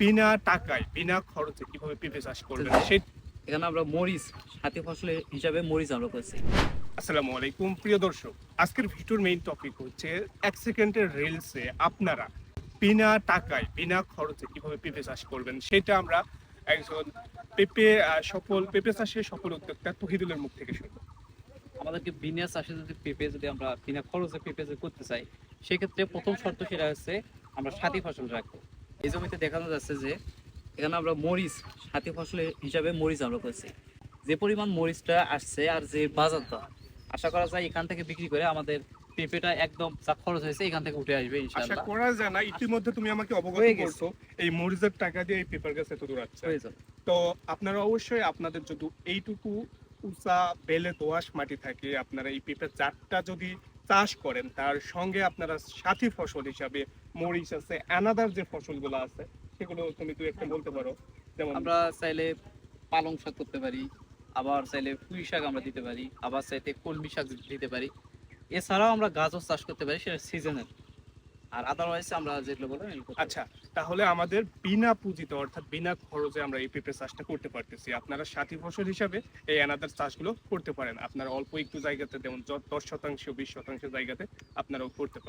বিনা টাকায় বিনা খরচে কিভাবে পেঁপে চাষ করবেন সেই। এখানে আমরা মরিচ সাথী ফসলের হিসাবে মরিচ আমরা করছি। আসসালামু আলাইকুম প্রিয় দর্শক, আজকের ভিডিওর মেইন টপিক হচ্ছে 1 সেকেন্ডের রিলসে আপনারা বিনা টাকায় বিনা খরচে কিভাবে পেঁপে চাষ করবেন সেটা আমরা একজন পেঁপে চাষের সফল উদ্যোক্তা তহিদুলের মুখ থেকে শুনবো। আমাদেরকে বিনা চাষে যদি আমরা বিনা খরচে পেঁপে করতে চাই, সেক্ষেত্রে প্রথম শর্ত সেটা হচ্ছে আমরা সাথী ফসল রাখবো। এই জমিতে দেখানো যাচ্ছে যে এখানে আমরা মরিচ সাথী ফসলের হিসাবে মরিচ আমরা করছি। যে পরিমাণ মরিচটা আসছে আর যে বাজারটা আশা করা যায় এখান থেকে বিক্রি করে আমাদের পেঁপেটা একদম যা খরচ হয়েছে এখান থেকে উঠে আসবে আশা ইনশাআল্লাহ। করা যায় না ইতিমধ্যে তুমি আমাকে অবগত হয়ে গেছে। করছো এই মরিচের টাকা দিয়ে এই পেপার গাছ এত দূর আসছে। হয়ে যাবে। তো আপনারা অবশ্যই আপনাদের যদি এইটুকু উঁচা বেলে দোআঁশ মাটি থাকে, আপনারা এই পেঁপে চারটা যদি চাষ করেন, তার সঙ্গে আপনারা সাথী ফসল হিসাবে মরিচ আছে, অ্যানাদার যে ফসলগুলো আছে সেগুলো তুমি তুই একটা বলতে পারো। যেমন আমরা চাইলে পালং শাক করতে পারি, আবার চাইলে পুঁই শাক আমরা দিতে পারি, আবার চাইতে কলমি শাক দিতে পারি। এছাড়াও আমরা গাজর চাষ করতে পারি, সেটা সিজনাল। আর আদারওয়াইজ আমরা যেগুলো বললাম এগুলো করতে পারি। আচ্ছা, তাহলে আমাদের বিনা পুঁজিতে অর্থাৎ বিনা খরচে আমরা এই পেঁপে চাষটা করতে পারতেছি। আপনারা সাথী ফসল হিসাবে এই অ্যানাদার চাষগুলো করতে পারেন। আপনারা অল্প একটু জায়গাতে, যেমন 10 শতাংশ 20 শতাংশ জায়গাতে আপনারাও করতে পারেন।